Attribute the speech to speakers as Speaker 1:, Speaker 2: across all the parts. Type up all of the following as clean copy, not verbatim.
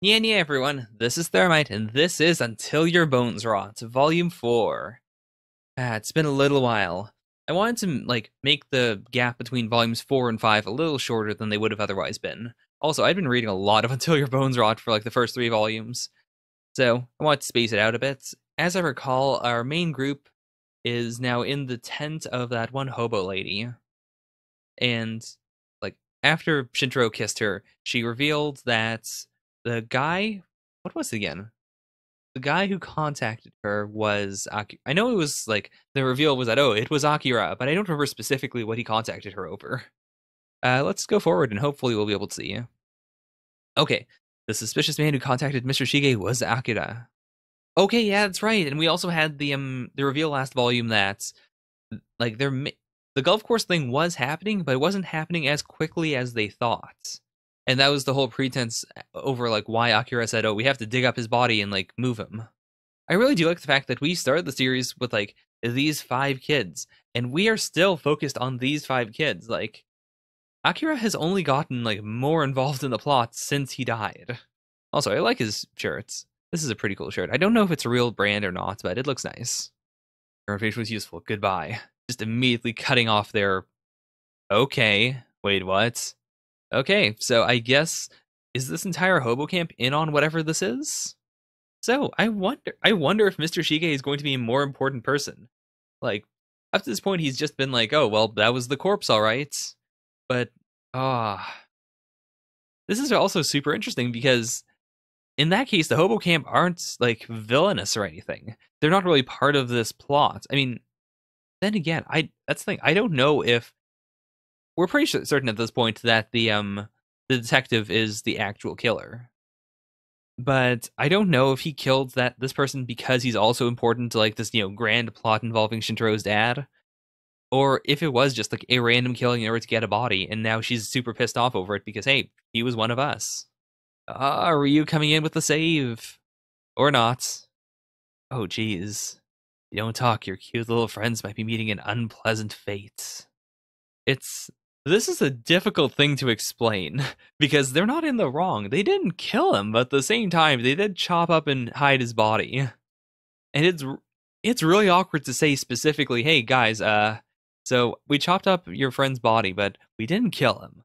Speaker 1: Yeah, everyone, this is Thermite, and this is Until Your Bones Rot, Volume 4. It's been a little while. I wanted to, make the gap between Volumes 4 and 5 a little shorter than they would have otherwise been. Also, I've been reading a lot of Until Your Bones Rot for, the first 3 volumes, so I wanted to space it out a bit. As I recall, our main group is now in the tent of that one hobo lady, and, after Shintaro kissed her, she revealed that the guy... What was it again? The guy who contacted her was I know it was the reveal was that, oh, it was Akira, but I don't remember specifically what he contacted her over. Let's go forward and hopefully we'll be able to see. Okay, the suspicious man who contacted Mr. Shige was Akira. Okay, yeah, that's right. And we also had the reveal last volume that the golf course thing was happening, but it wasn't happening as quickly as they thought. And that was the whole pretense over why Akira said, "Oh, we have to dig up his body and move him." I really do like the fact that we started the series with these 5 kids, and we are still focused on these 5 kids. Akira has only gotten more involved in the plot since he died. Also, I like his shirts. This is a pretty cool shirt. I don't know if it's a real brand or not, but it looks nice. Your information was useful. Goodbye. Just immediately cutting off their... Okay. Wait, what? Okay, so I guess... Is this entire hobo camp in on whatever this is? So, I wonder if Mr. Shige is going to be a more important person. Up to this point, he's just been oh, well, that was the corpse, alright. But, this is also super interesting because in that case, the hobo camp aren't, villainous or anything. They're not really part of this plot. I mean, then again, that's the thing. I don't know if... We're pretty certain at this point that the detective is the actual killer. But I don't know if he killed this person because he's also important to this, grand plot involving Shintaro's dad. Or if it was just a random killing in order to get a body, and now she's super pissed off over it because, hey, he was one of us. Ryu coming in with the save. Or not. Oh, geez. You don't talk, your cute little friends might be meeting an unpleasant fate. This is a difficult thing to explain, because they're not in the wrong. They didn't kill him, but at the same time, they did chop up and hide his body. And it's really awkward to say specifically, hey, guys, so we chopped up your friend's body, but we didn't kill him.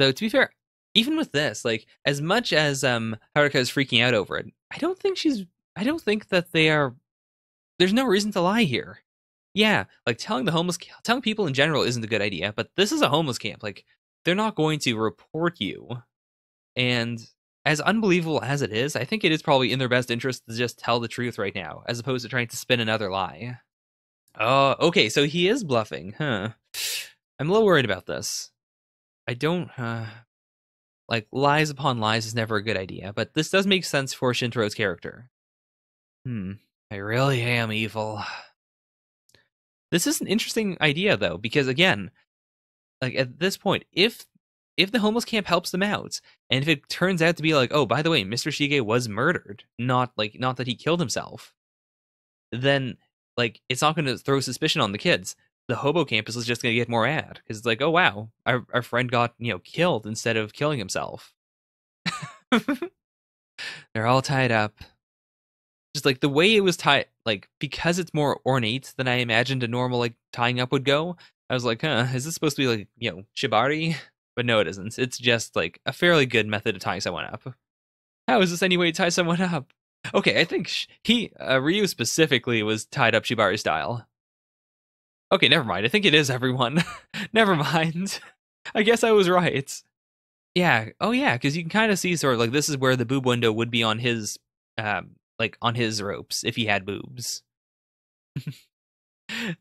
Speaker 1: So to be fair, even with this, as much as Haruka is freaking out over it, I don't think that there's no reason to lie here. Yeah, telling people in general isn't a good idea, but this is a homeless camp. They're not going to report you. And as unbelievable as it is, I think it is probably in their best interest to just tell the truth right now, as opposed to trying to spin another lie. Oh, okay, so he is bluffing, huh? I'm a little worried about this. I don't, lies upon lies is never a good idea, but this does make sense for Shintaro's character. I really am evil. This is an interesting idea, though, because again, at this point, if the homeless camp helps them out, and if it turns out to be oh, by the way, Mr. Shige was murdered, not that he killed himself, then it's not going to throw suspicion on the kids. The hobo campus is just going to get more ad because it's oh wow, our friend got killed instead of killing himself. They're all tied up. Just the way it was tied, because it's more ornate than I imagined a normal tying up would go. I was huh, is this supposed to be shibari? But no, it isn't. It's just a fairly good method of tying someone up. How is this any way to tie someone up? Okay, I think Ryu specifically was tied up shibari style. Okay, never mind. I think it is everyone. Never mind. I guess I was right. Yeah. Oh yeah, because you can kind of see sort of this is where the boob window would be on his on his ropes if he had boobs.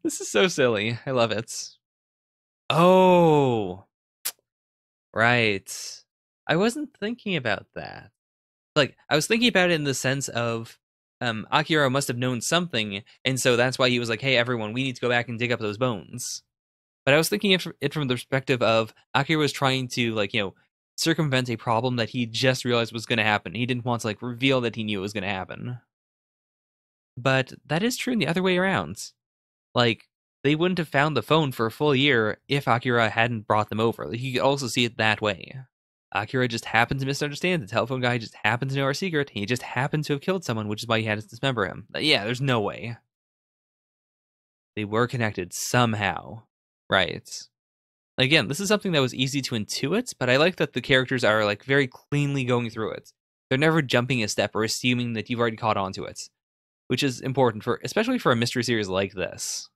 Speaker 1: This is so silly. I love it. Oh, right. I wasn't thinking about that. I was thinking about it in the sense of Akira must have known something, and so that's why he was hey, everyone, we need to go back and dig up those bones. But I was thinking it from the perspective of Akira was trying to, circumvent a problem that he just realized was going to happen. He didn't want to, reveal that he knew it was going to happen. But that is true in the other way around. They wouldn't have found the phone for a full year if Akira hadn't brought them over. You could also see it that way. Akira just happened to misunderstand. The telephone guy just happened to know our secret. He just happened to have killed someone, which is why he had to dismember him. Yeah, there's no way. They were connected somehow. Right. Again, this is something that was easy to intuit, but I like that the characters are like very cleanly going through it. They're never jumping a step or assuming that you've already caught on to it, which is important for, especially for a mystery series like this.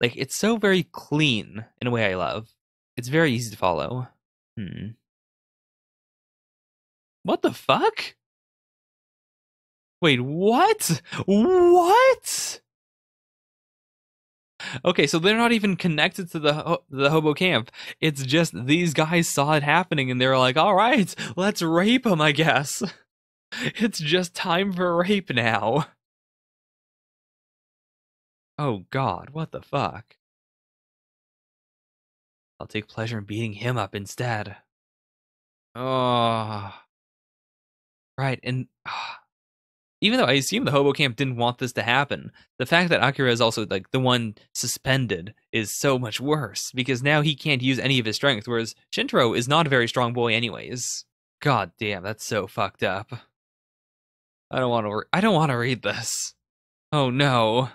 Speaker 1: Like, it's so very clean in a way I love. It's very easy to follow. What the fuck? Wait, what? What? Okay, so they're not even connected to the hobo camp. It's just these guys saw it happening and they were like, all right, let's rape him, I guess. It's just time for rape now. Oh god, what the fuck? I'll take pleasure in beating him up instead. Oh. Right, and even though I assume the hobo camp didn't want this to happen, the fact that Akira is also like the one suspended is so much worse because now he can't use any of his strength, whereas Shintaro is not a very strong boy anyways. God damn, that's so fucked up. I don't want to read this. Oh no.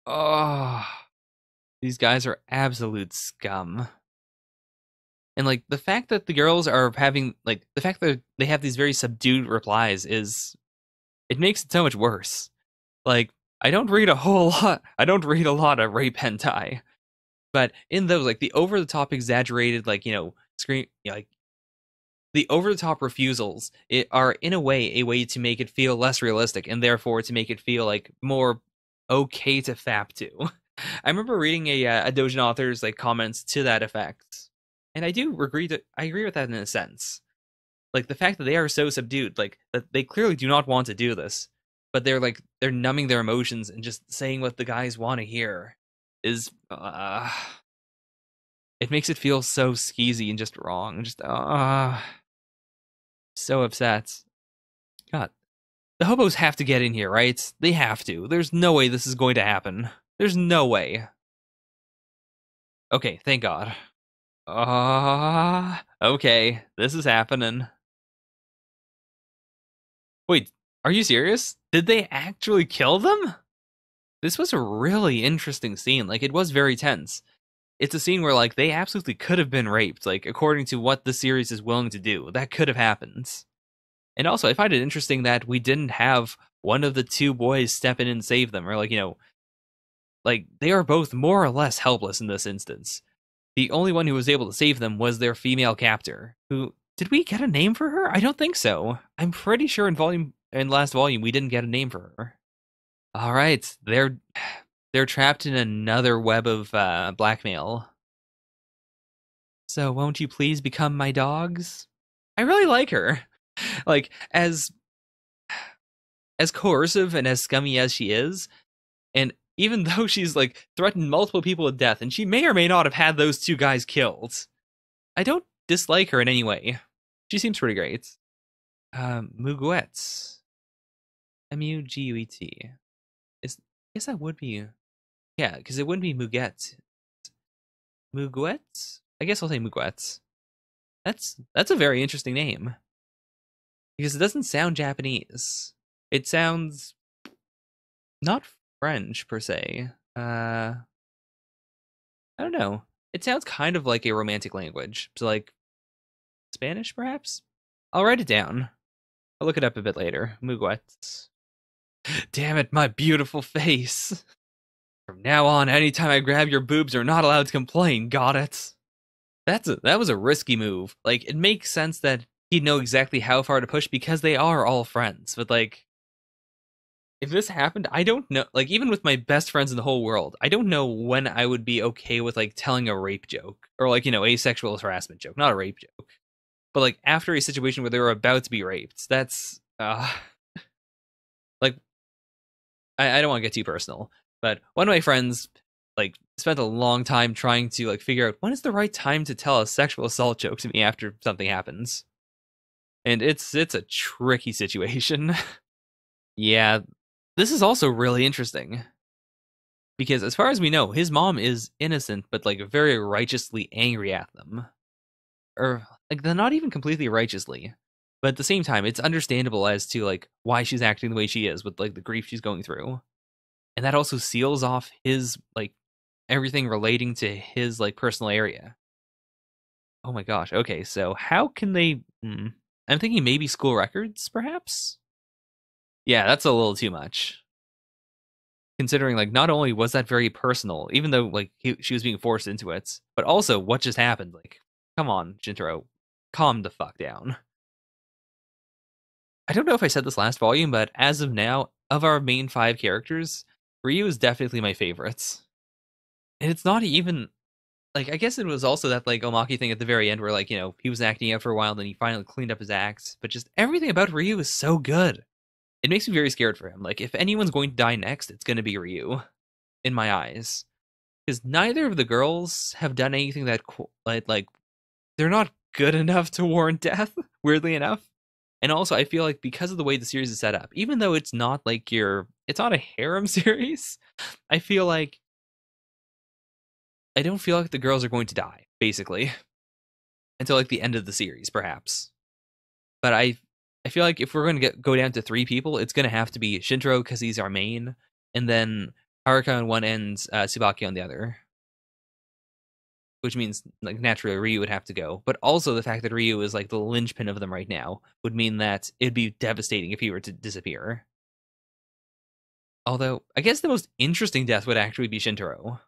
Speaker 1: Oh. These guys are absolute scum. And like the fact that the girls are having like the fact that they have these very subdued replies is it makes it so much worse. Like I don't read a lot of rape hentai. But in those like the over the top exaggerated like, screen like the over the top refusals are in a way to make it feel less realistic and therefore to make it feel like more okay to fap to. I remember reading a Dojin author's like comments to that effect. And I agree with that in a sense. Like the fact that they are so subdued, like that they clearly do not want to do this, but they're numbing their emotions and just saying what the guys want to hear is it makes it feel so skeezy and just wrong. Just so upset. God. The hobos have to get in here, right? They have to. There's no way this is going to happen. There's no way. Okay, thank God. Okay, this is happening. Wait, are you serious? Did they actually kill them? This was a really interesting scene. Like, it was very tense. It's a scene where, like, they absolutely could have been raped, like, according to what the series is willing to do. That could have happened. And also, I find it interesting that we didn't have one of the two boys step in and save them, or, like, like, they are both more or less helpless in this instance. The only one who was able to save them was their female captor, who... Did we get a name for her? I don't think so. I'm pretty sure in last volume we didn't get a name for her. All right, they're trapped in another web of blackmail. So won't you please become my dogs? I really like her. Like as coercive and as scummy as she is, and even though she's like threatened multiple people with death, and she may or may not have had those two guys killed, I don't dislike her in any way. She seems pretty great. Muguet. M-U-G-U-E-T. I guess that would be... Yeah, because it wouldn't be Muguet. Muguet? I guess I'll say Muguet. That's a very interesting name. Because it doesn't sound Japanese. It sounds... not French, per se. I don't know. It sounds kind of like a romantic language. So, like, Spanish, perhaps? I'll write it down. I'll look it up a bit later. Muguet. Damn it, my beautiful face. From now on, anytime I grab your boobs, you're not allowed to complain, got it? That was a risky move. Like, it makes sense that he'd know exactly how far to push because they are all friends. But, like, if this happened, I don't know. Like, even with my best friends in the whole world, I don't know when I would be okay with, like, telling a rape joke. Or, like, a sexual harassment joke. Not a rape joke. But, like, after a situation where they were about to be raped, that's, like, I don't want to get too personal, but one of my friends, like, spent a long time trying to, like, figure out when is the right time to tell a sexual assault joke to me after something happens. And it's a tricky situation. Yeah, this is also really interesting. Because as far as we know, his mom is innocent, but, like, very righteously angry at them. or like they're not even completely righteously, but at the same time, it's understandable as to like why she's acting the way she is with like the grief she's going through, and that also seals off his like everything relating to his like personal area. Oh my gosh. Okay, so how can they? I'm thinking maybe school records, perhaps. Yeah, that's a little too much. Considering like not only was that very personal, even though like she was being forced into it, but also what just happened. Like, come on, Shintaro, calm the fuck down. I don't know if I said this last volume, but as of now, of our main 5 characters, Ryu is definitely my favorite. And it's not even like I guess it was also that like Omaki thing at the very end where like, he was acting out for a while, then he finally cleaned up his act. But just everything about Ryu is so good. It makes me very scared for him. Like if anyone's going to die next, it's gonna be Ryu, in my eyes. Because neither of the girls have done anything that like they're not good enough to warrant death, weirdly enough. And also I feel like because of the way the series is set up, even though it's not like it's not a harem series, I feel like I don't feel like the girls are going to die, basically. Until like the end of the series, perhaps. But I feel like if we're going to go down to 3 people, it's going to have to be Shintaro because he's our main, and then Haruka on one end, Tsubaki on the other. Which means like naturally Ryu would have to go. But also the fact that Ryu is like the linchpin of them right now would mean that it'd be devastating if he were to disappear. Although, I guess the most interesting death would actually be Shintaro.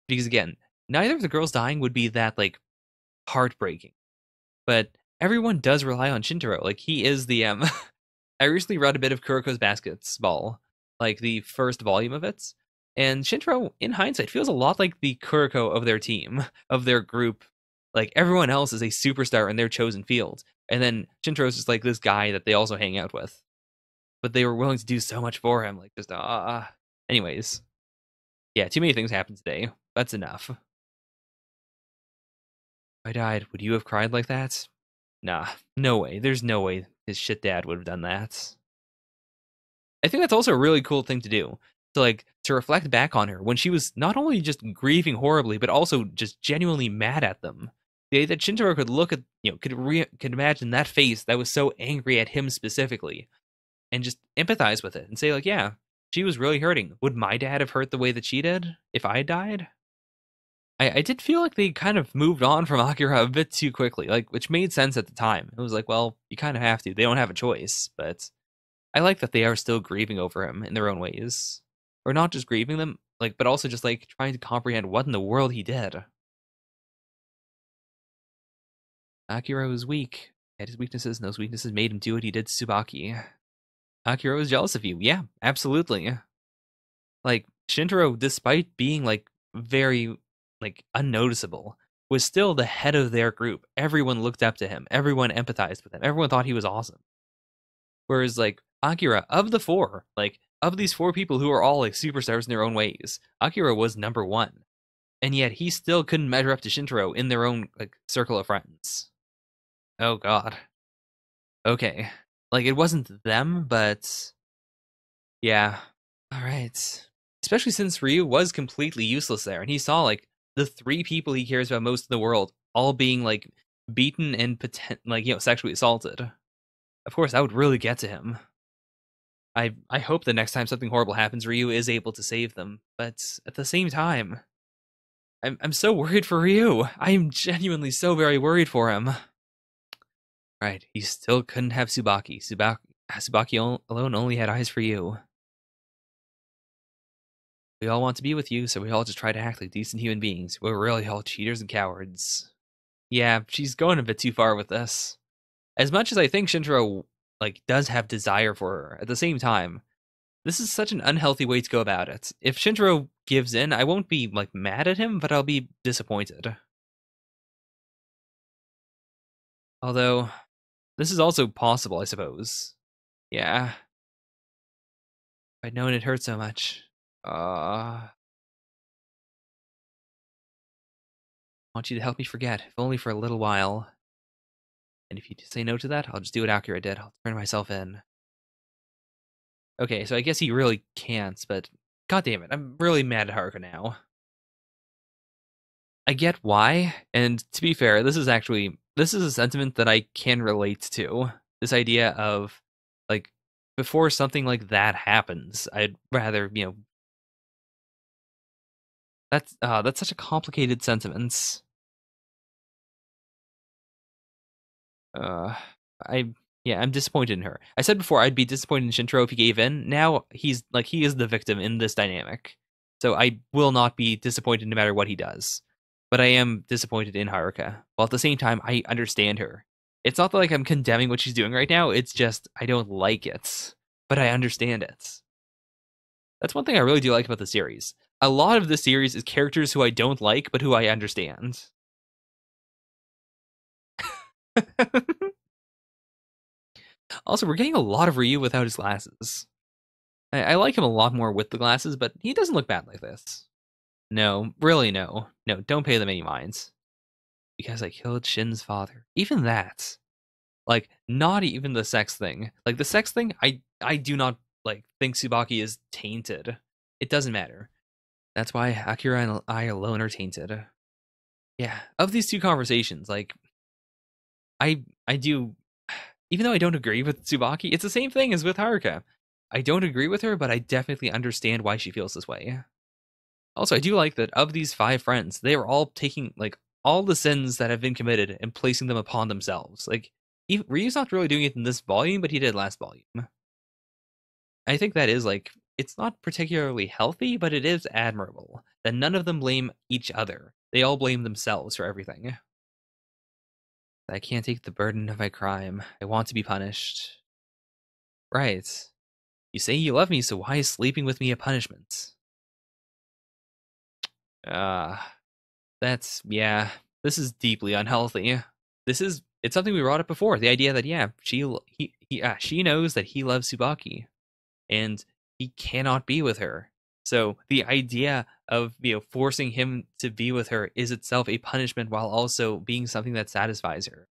Speaker 1: Because again, neither of the girls dying would be that like heartbreaking. But everyone does rely on Shintaro. Like he is the I recently read a bit of Kuroko's Basketball, like the first volume of it. And Shintaro, in hindsight, feels a lot like the Kuroko of their team, of their group. Like everyone else is a superstar in their chosen field. And then Shintaro's just like this guy that they also hang out with. But they were willing to do so much for him. Like just anyways. Yeah, too many things happened today. That's enough. If I died, would you have cried like that? Nah, no way. There's no way his shit dad would have done that. I think that's also a really cool thing to do. To reflect back on her when she was not only just grieving horribly, but also just genuinely mad at them. The idea that Shintaro could look at, could imagine that face that was so angry at him specifically, and just empathize with it and say, like, yeah, she was really hurting. Would my dad have hurt the way that she did if I died? I did feel like they kind of moved on from Akira a bit too quickly, like which made sense at the time. It was like, well, you kind of have to. They don't have a choice, but I like that they are still grieving over him in their own ways. Or not just grieving them, like, but also just like trying to comprehend what in the world he did. Akira was weak. He had his weaknesses, and those weaknesses made him do what he did to Tsubaki. Akira was jealous of you. Yeah, absolutely. Like, Shintaro, despite being like very like unnoticeable, was still the head of their group. Everyone looked up to him. Everyone empathized with him. Everyone thought he was awesome. Whereas like Akira, of the 4, like of these 4 people who are all like superstars in their own ways, Akira was number 1. And yet he still couldn't measure up to Shintaro in their own like circle of friends. Oh god. Okay. Like it wasn't them, but yeah. All right. Especially since Ryu was completely useless there, and he saw like the 3 people he cares about most in the world all being like beaten and sexually assaulted. Of course, that would really get to him. I hope the next time something horrible happens, Ryu is able to save them. But at the same time, I'm so worried for Ryu. I am genuinely so very worried for him. Right, he still couldn't have Tsubaki. Tsubaki alone only had eyes for you. We all want to be with you, so we all just try to act like decent human beings. We're really all cheaters and cowards. Yeah, she's going a bit too far with this. As much as I think Shintaro like does have desire for her, at the same time, this is such an unhealthy way to go about it. If Shintaro gives in, I won't be like mad at him, but I'll be disappointed. Although, this is also possible, I suppose. Yeah. If I'd known it hurt so much. I want you to help me forget, if only for a little while. And if you say no to that, I'll just do what Akira did. I'll turn myself in. Okay, so I guess he really can't, but god damn it, I'm really mad at Haruka now. I get why, and to be fair, this this is a sentiment that I can relate to. This idea of, like, before something like that happens, I'd rather, that's such a complicated sentiment. Uh, I yeah, I'm disappointed in her. I said before I'd be disappointed in Shintaro if he gave in. Now he is the victim in this dynamic. So I will not be disappointed no matter what he does. But I am disappointed in Haruka. While at the same time I understand her. It's not like I'm condemning what she's doing right now, it's just I don't like it. But I understand it. That's one thing I really do like about the series. A lot of the series is characters who I don't like, but who I understand. Also, we're getting a lot of Ryu without his glasses. I like him a lot more with the glasses, but he doesn't look bad like this. No, really no. No, don't pay them any minds. Because I killed Shin's father. Even that. Like, not even the sex thing. Like, the sex thing, I do not, like, think Tsubaki is tainted. It doesn't matter. That's why Akira and I alone are tainted. Yeah, of these two conversations, like, I do, even though I don't agree with Tsubaki, it's the same thing as with Haruka. I don't agree with her, but I definitely understand why she feels this way. Also, I do like that of these 5 friends, they are all taking, like, all the sins that have been committed and placing them upon themselves. Like, Ryu's not really doing it in this volume, but he did last volume. I think that is, like, it's not particularly healthy, but it is admirable that none of them blame each other. They all blame themselves for everything. I can't take the burden of my crime. I want to be punished. Right. You say you love me, so why is sleeping with me a punishment? That's, yeah, this is deeply unhealthy. It's something we brought up before. The idea that, yeah, she knows that he loves Tsubaki, and he cannot be with her. So the idea of, forcing him to be with her is itself a punishment while also being something that satisfies her.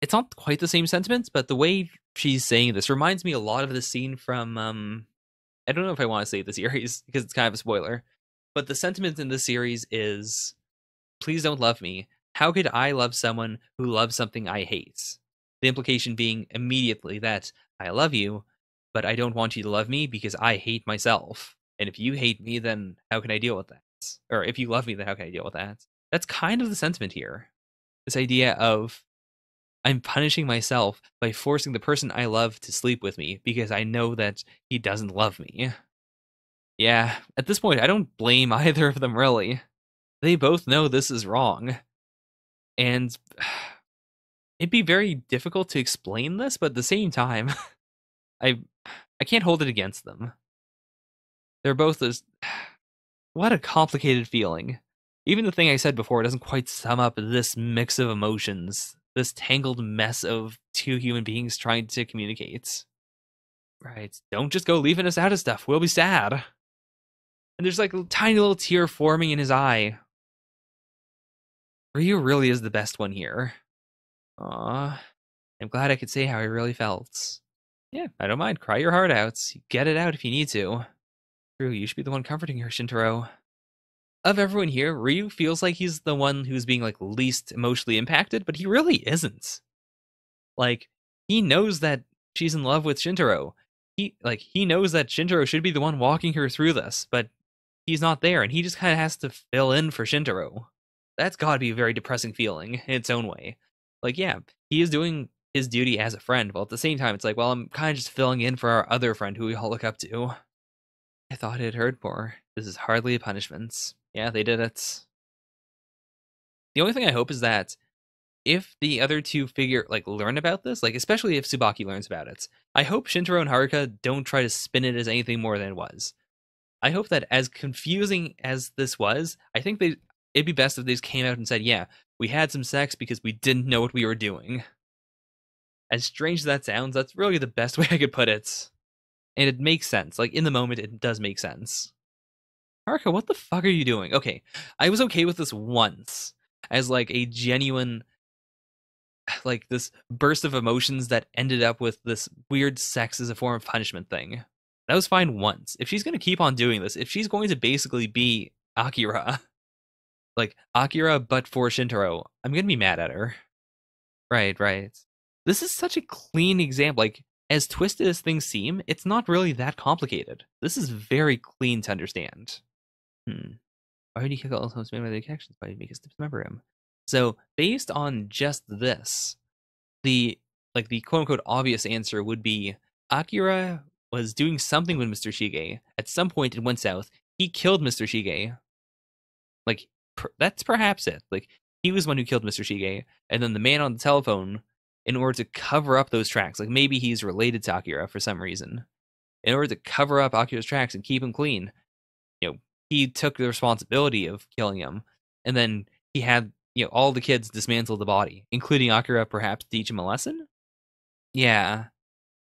Speaker 1: It's not quite the same sentiments, but the way she's saying this reminds me a lot of the scene from, I don't know if I want to say the series because it's kind of a spoiler, but the sentiment in this series is, please don't love me. How could I love someone who loves something I hate? The implication being immediately that I love you, but I don't want you to love me because I hate myself. And if you hate me, then how can I deal with that? Or if you love me, then how can I deal with that? That's kind of the sentiment here. This idea of, I'm punishing myself by forcing the person I love to sleep with me because I know that he doesn't love me. Yeah, at this point, I don't blame either of them really. They both know this is wrong. And it'd be very difficult to explain this, but at the same time, I can't hold it against them. They're both this. What a complicated feeling. Even the thing I said before doesn't quite sum up this mix of emotions, this tangled mess of 2 human beings trying to communicate. Right, don't just go leaving us out of stuff. We'll be sad. And there's like a tiny little tear forming in his eye. Ryu really is the best one here. Aw, I'm glad I could say how I really felt. Yeah, I don't mind. Cry your heart out. Get it out if you need to. True, you should be the one comforting her, Shintaro. Of everyone here, Ryu feels like he's the one who's being, like, least emotionally impacted, but he really isn't. Like, he knows that she's in love with Shintaro. He knows that Shintaro should be the one walking her through this, but he's not there, and he just kind of has to fill in for Shintaro. That's gotta be a very depressing feeling in its own way. Like, yeah, he is doing his duty as a friend, while at the same time, it's like, well, I'm kind of just filling in for our other friend who we all look up to. I thought it hurt more. This is hardly a punishment. Yeah, they did it. The only thing I hope is that if the other two learn about this, like, especially if Tsubaki learns about it, I hope Shintaro and Haruka don't try to spin it as anything more than it was. I hope that as confusing as this was, I think it'd be best if they just came out and said, yeah, we had some sex because we didn't know what we were doing. As strange as that sounds, that's really the best way I could put it. And it makes sense. Like, in the moment, it does make sense. Haruka, what the fuck are you doing? Okay, I was okay with this once as, like, a genuine, like, this burst of emotions that ended up with this weird sex as a form of punishment thing. That was fine once. If she's going to keep on doing this, if she's going to basically be Akira, like, Akira but for Shintaro, I'm going to be mad at her. Right, right. This is such a clean example. Like, as twisted as things seem, it's not really that complicated. This is very clean to understand. Hmm. Why would he kill all those made by the connections? Why did he make us dismember him? So, based on just this, the the quote unquote obvious answer would be Akira was doing something with Mr. Shige. At some point it went south. He killed Mr. Shige. Like that's perhaps it. Like he was the one who killed Mr. Shige, and then the man on the telephone, in order to cover up those tracks, like maybe he's related to Akira for some reason. In order to cover up Akira's tracks and keep him clean, he took the responsibility of killing him, and then he had all the kids dismantle the body, including Akira, perhaps teach him a lesson. Yeah,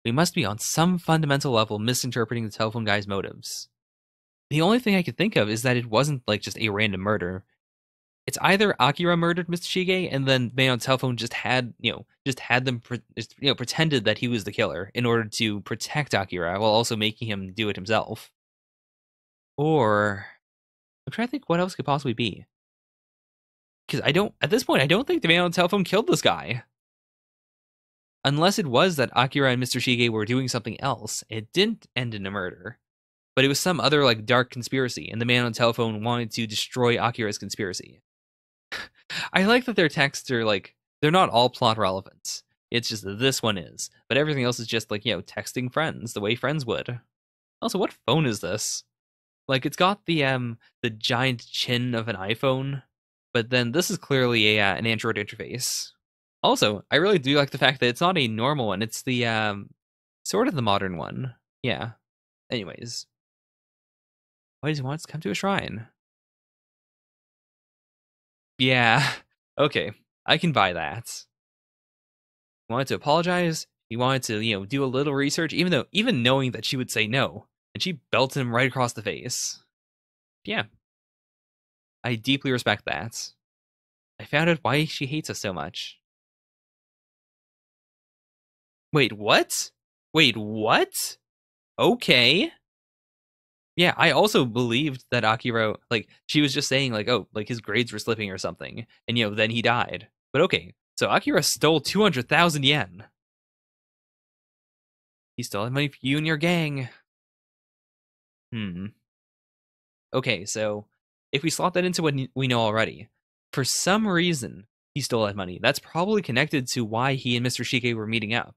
Speaker 1: we must be on some fundamental level misinterpreting the telephone guy's motives. The only thing I could think of is that it wasn't like just a random murder. It's either Akira murdered Mr. Shige, and then man on telephone just had them pretended that he was the killer in order to protect Akira while also making him do it himself. Or I'm trying to think what else could possibly be. Because at this point, I don't think the man on the telephone killed this guy. Unless it was that Akira and Mr. Shige were doing something else. It didn't end in a murder. But it was some other like dark conspiracy, and the man on the telephone wanted to destroy Akira's conspiracy. I like that their texts are like, they're not all plot relevant. It's just that this one is. But everything else is just like, texting friends the way friends would. Also, what phone is this? Like, it's got the giant chin of an iPhone, but then this is clearly an Android interface. Also, I really do like the fact that it's not a normal one. It's the sort of the modern one. Yeah. Anyways, why does he want us to come to a shrine? Yeah. Okay, I can buy that. He wanted to apologize. He wanted to, do a little research, even knowing that she would say no, and she belted him right across the face. Yeah. I deeply respect that. I found out why she hates us so much. Wait, what? Wait, what? Okay. Yeah, I also believed that Akira, like, she was just saying, like, oh, like, his grades were slipping or something, and, then he died. But okay, so Akira stole 200,000 yen. He stole money for you and your gang. Okay, so if we slot that into what we know already, for some reason, he stole that money. That's probably connected to why he and Mr. Shige were meeting up.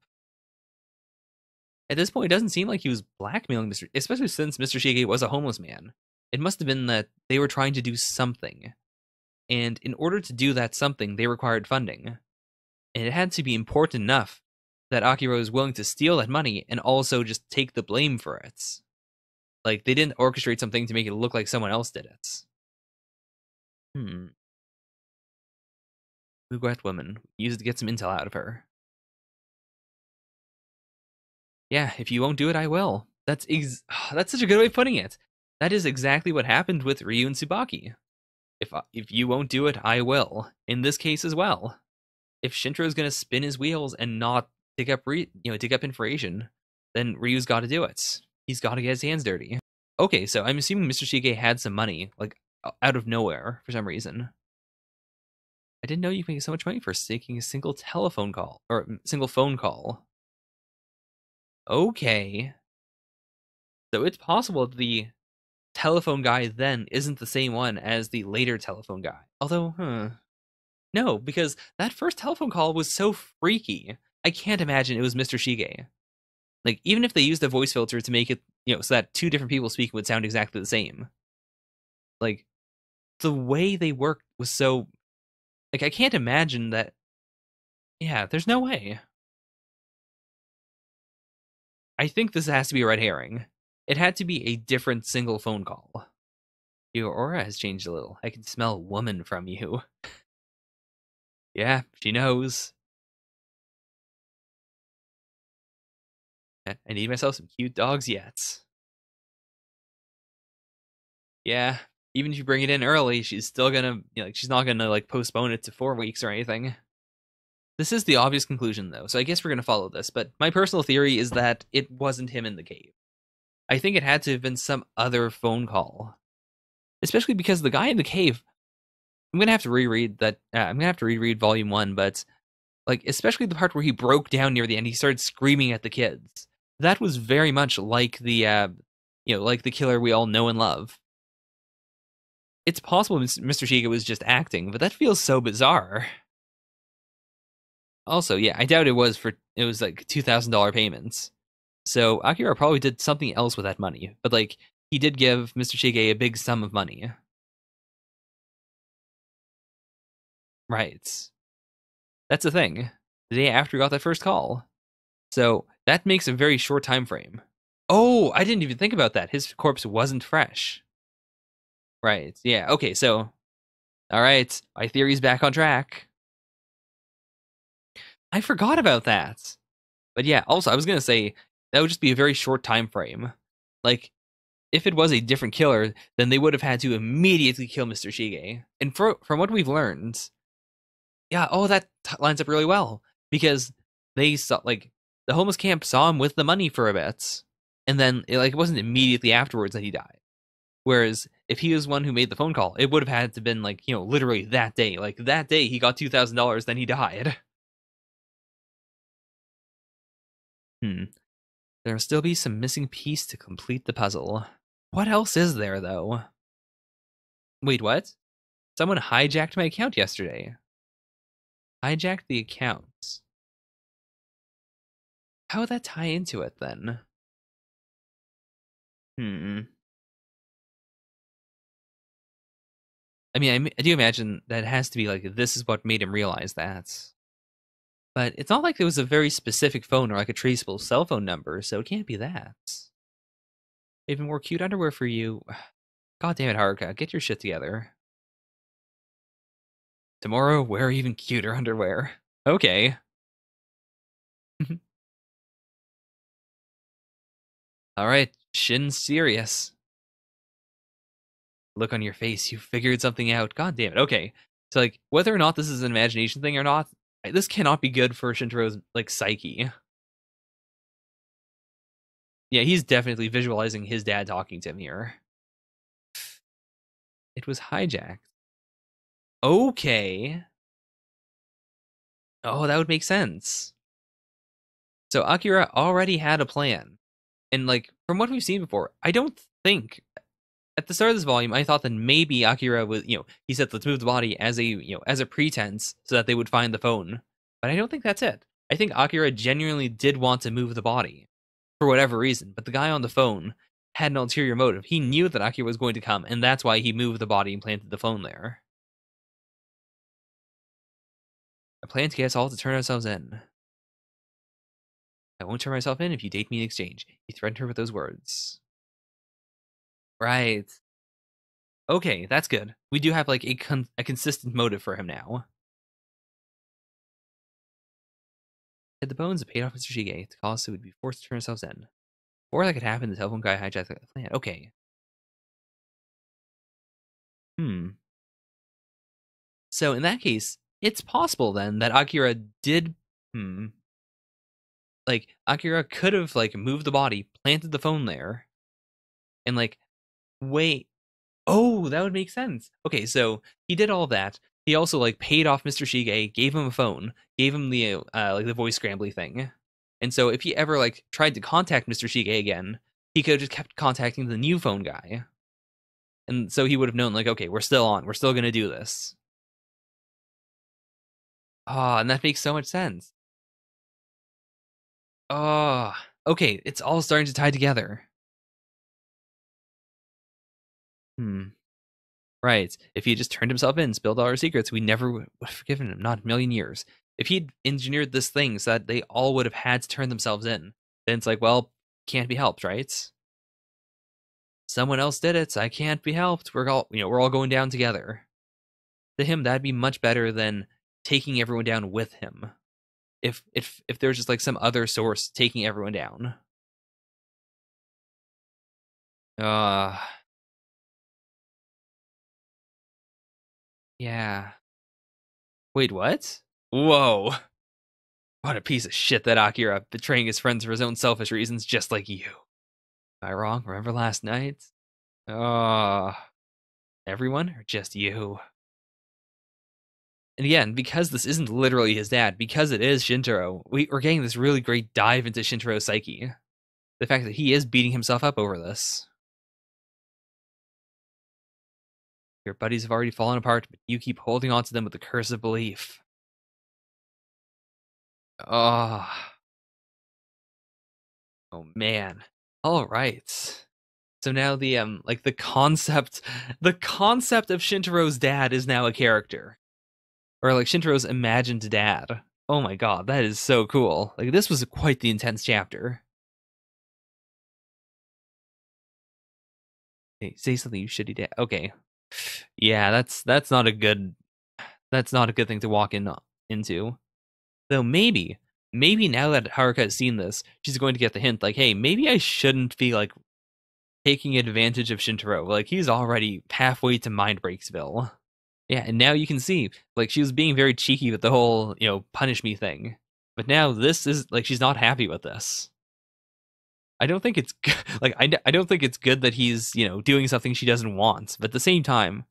Speaker 1: At this point, it doesn't seem like he was blackmailing especially since Mr. Shige was a homeless man. It must have been that they were trying to do something. And in order to do that something, they required funding. And it had to be important enough that Akira was willing to steal that money and also just take the blame for it. Like, they didn't orchestrate something to make it look like someone else did it. Uguat woman. Use it to get some intel out of her. Yeah, if you won't do it, I will. That's such a good way of putting it. That is exactly what happened with Ryu and Tsubaki. If you won't do it, I will. In this case as well. If Shintaro is gonna spin his wheels and not dig up information, then Ryu's got to do it. He's got to get his hands dirty. Okay, so I'm assuming Mr. Shige had some money, like out of nowhere for some reason. I didn't know you could make so much money for taking a single telephone call or single phone call. Okay. So it's possible the telephone guy then isn't the same one as the later telephone guy. Although, no, because that first telephone call was so freaky. I can't imagine it was Mr. Shige. Like, even if they used a voice filter to make it, so that two different people speaking would sound exactly the same. Like, the way they worked was so... Like, I can't imagine that... Yeah, there's no way. I think this has to be a red herring. It had to be a different single phone call. Your aura has changed a little. I can smell woman from you. Yeah, she knows. I need myself some cute dogs yet. Yeah, even if you bring it in early, she's still gonna, she's not gonna, like, postpone it to 4 weeks or anything. This is the obvious conclusion, though, so I guess we're gonna follow this, but my personal theory is that it wasn't him in the cave. I think it had to have been some other phone call. Especially because the guy in the cave, I'm gonna have to reread that, I'm gonna have to reread Volume 1, but, Like, especially the part where he broke down near the end, he started screaming at the kids. That was very much like the, like the killer we all know and love. It's possible Mr. Shiga was just acting, but that feels so bizarre. Also, yeah, I doubt it was like $2,000 payments. So Akira probably did something else with that money, but like he did give Mr. Shige a big sum of money. Right. That's the thing. The day after he got that first call. So that makes a very short time frame. Oh, I didn't even think about that. His corpse wasn't fresh. Right. Yeah. Okay, so all right, my theory's back on track. I forgot about that. But yeah, also I was gonna say that would just be a very short time frame. Like, if it was a different killer, then they would have had to immediately kill Mr. Shige. And from what we've learned, yeah, that lines up really well because they saw like the homeless camp saw him with the money for a bit, and then it wasn't immediately afterwards that he died. Whereas if he was one who made the phone call, it would have had to been like literally that day. Like that day he got $2,000, then he died. Hmm. There'll still be some missing piece to complete the puzzle. What else is there though? Wait, what? Someone hijacked my account yesterday. Hijacked the accounts. How would that tie into it then? Hmm. I mean, I do imagine that it has to be like this is what made him realize that. But it's not like there was a very specific phone or like a traceable cell phone number, so it can't be that. Even more cute underwear for you. God damn it, Haruka, get your shit together. Tomorrow, wear even cuter underwear. Okay. Alright, Shin's serious. Look on your face, you figured something out. God damn it. Okay. So like whether or not this is an imagination thing or not, this cannot be good for Shintaro's like psyche. Yeah, he's definitely visualizing his dad talking to him here. It was hijacked. Okay. Oh, that would make sense. So Akira already had a plan. And like from what we've seen before, I don't think at the start of this volume I thought that maybe Akira was, he said let's move the body as a, as a pretense so that they would find the phone. But I don't think that's it. I think Akira genuinely did want to move the body for whatever reason, but the guy on the phone had an ulterior motive. He knew that Akira was going to come, and that's why he moved the body and planted the phone there. I plan to get us all to turn ourselves in. I won't turn myself in if you date me in exchange. He threatened her with those words. Right. Okay, that's good. We do have like a consistent motive for him now. Had the bones paid off Mr. Shige to cause so we'd be forced to turn ourselves in. Or that could happen, the telephone guy hijacked the plan. Okay. So in that case, it's possible then that Akira did like Akira could have like moved the body, planted the phone there, and like wait. Oh, that would make sense. Okay, so he did all that. He also like paid off Mr. Shige, gave him a phone, gave him the like the voice scrambly thing. And so if he ever like tried to contact Mr. Shige again, he could have just kept contacting the new phone guy. And so he would have known like, okay, we're still on. We're still going to do this. Oh, and that makes so much sense. Oh, okay, it's all starting to tie together. Right. If he had just turned himself in, spilled all our secrets, we never would have forgiven him. Not a million years. If he'd engineered this thing so that they all would have had to turn themselves in, then it's like, well, can't be helped, right? Someone else did it. So I can't be helped. We're all going down together. To him, that'd be much better than taking everyone down with him. If there's just like some other source taking everyone down. Yeah. Wait, what? Whoa. What a piece of shit that Akira, betraying his friends for his own selfish reasons, just like you. Am I wrong? Remember last night? Oh, everyone or just you? And again, because this isn't literally his dad, because it is Shintaro, we're getting this really great dive into Shintaro's psyche. The fact that he is beating himself up over this. Your buddies have already fallen apart, but you keep holding on to them with the curse of belief. Oh. Oh man. All right. So now the like the concept of Shintaro's dad is now a character. Or like Shintaro's imagined dad. Oh my god, that is so cool. Like this was quite the intense chapter. Hey, say something, you shitty dad. Okay. Yeah, that's not a good thing to walk into. Though maybe now that Haruka has seen this, she's going to get the hint like, hey, maybe I shouldn't be like taking advantage of Shintaro. Like he's already halfway to Mind Breaksville. Yeah, and now you can see, like, she was being very cheeky with the whole, punish me thing. But now this is, like, she's not happy with this. I don't think it's, like, I don't think it's good that he's, doing something she doesn't want. But at the same time,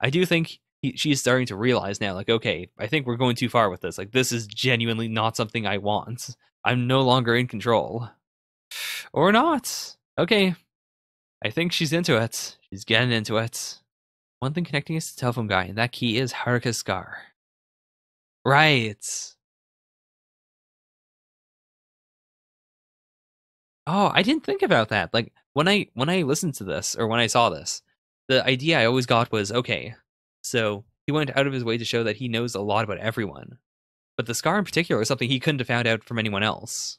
Speaker 1: I do think she's starting to realize now, like, okay, I think we're going too far with this. Like, this is genuinely not something I want. I'm no longer in control. Or not. Okay. I think she's into it. She's getting into it. One thing connecting us to the telephone guy, and that key is Haruka's scar. Right. Oh, I didn't think about that. Like when I listened to this or when I saw this, the idea I always got was okay. So he went out of his way to show that he knows a lot about everyone, but the scar in particular is something he couldn't have found out from anyone else.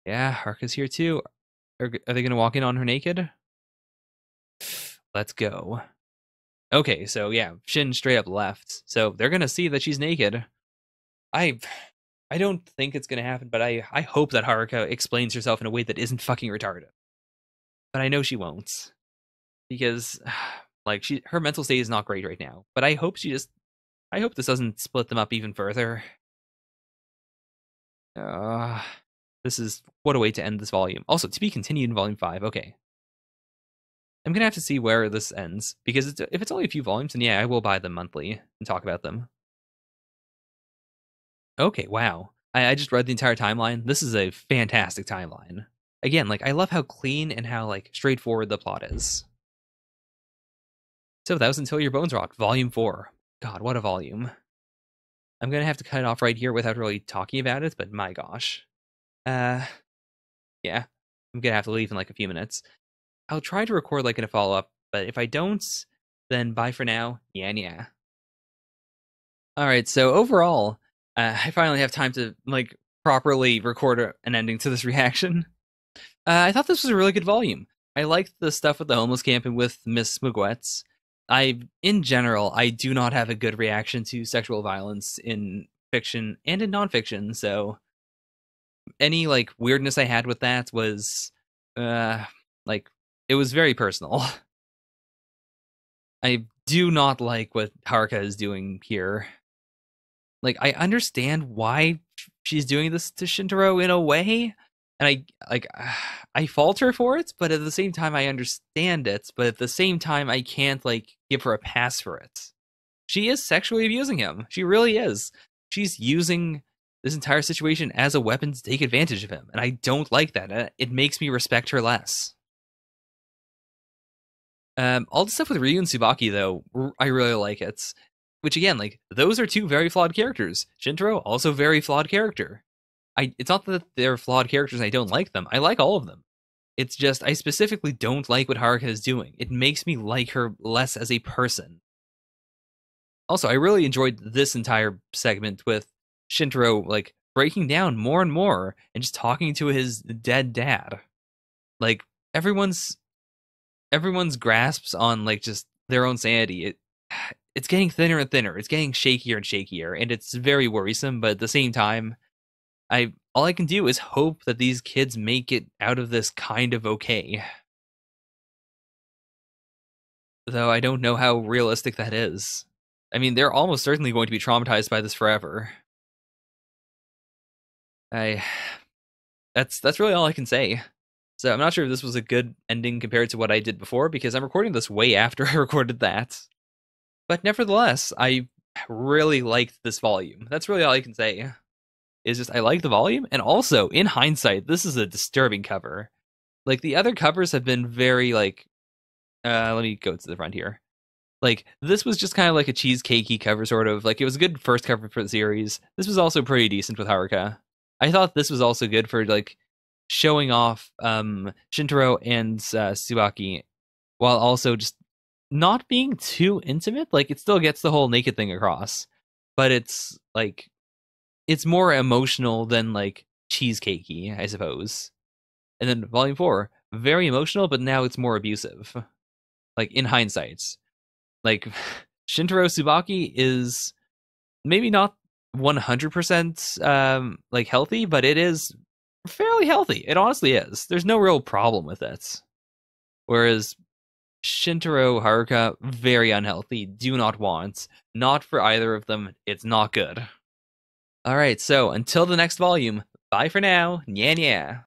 Speaker 1: Yeah, Haruka's here too. Are they gonna walk in on her naked? Let's go. Okay, so yeah, Shin straight up left. So they're gonna see that she's naked. I don't think it's gonna happen, but I hope that Haruka explains herself in a way that isn't fucking retarded. But I know she won't. Because like her mental state is not great right now. But I hope this doesn't split them up even further. This is what a way to end this volume. Also, to be continued in volume 5, okay. I'm gonna have to see where this ends, because if it's only a few volumes, then yeah, I will buy them monthly and talk about them. Okay, wow. I just read the entire timeline. This is a fantastic timeline. Again, like I love how clean and how like straightforward the plot is. So that was Until Your Bones Rot, Volume 4. God, what a volume. I'm gonna have to cut it off right here without really talking about it, but my gosh. Yeah. I'm gonna have to leave in like a few minutes. I'll try to record like in a follow-up, but if I don't, then bye for now. Yeah. Alright, so overall, I finally have time to like properly record an ending to this reaction. I thought this was a really good volume. I liked the stuff with the homeless camp and with Miss Mugwetz. In general, I do not have a good reaction to sexual violence in fiction and in nonfiction, so any like weirdness I had with that was like it was very personal. I do not like what Haruka is doing here. Like I understand why she's doing this to Shintaro in a way, and I fault her for it, but at the same time I understand it, but at the same time I can't like give her a pass for it. She is sexually abusing him. She really is. She's using this entire situation as a weapon to take advantage of him, and I don't like that. It makes me respect her less. All the stuff with Ryu and Tsubaki, though, I really like it. Which again, like those are two very flawed characters. Shintaro, also very flawed character. It's not that they're flawed characters and I don't like them. I like all of them. It's just I specifically don't like what Haruka is doing. It makes me like her less as a person. Also, I really enjoyed this entire segment with Shintaro like breaking down more and more and just talking to his dead dad. Like everyone's grasps on like just their own sanity. It's getting thinner and thinner. It's getting shakier and shakier, and it's very worrisome. But at the same time, all I can do is hope that these kids make it out of this kind of okay. Though I don't know how realistic that is. I mean, they're almost certainly going to be traumatized by this forever. That's really all I can say. So I'm not sure if this was a good ending compared to what I did before, because I'm recording this way after I recorded that. But nevertheless, I really liked this volume. That's really all I can say. Is just I like the volume, and also in hindsight, this is a disturbing cover. Like the other covers have been very like, let me go to the front here. Like this was just kind of like a cheesecakey cover, sort of. Like it was a good first cover for the series. This was also pretty decent with Haruka. I thought this was also good for like showing off Shintaro and Tsubaki, while also just not being too intimate. Like it still gets the whole naked thing across, but it's like it's more emotional than like cheesecakey, I suppose. And then Volume 4, very emotional, but now it's more abusive. Like in hindsight, like Shintaro Tsubaki is maybe not 100% like healthy, but it is fairly healthy. It honestly is. There's no real problem with it. Whereas Shintaro Haruka, very unhealthy. Do not want. Not for either of them. It's not good. All right, so until the next volume, bye for now. Nya nya.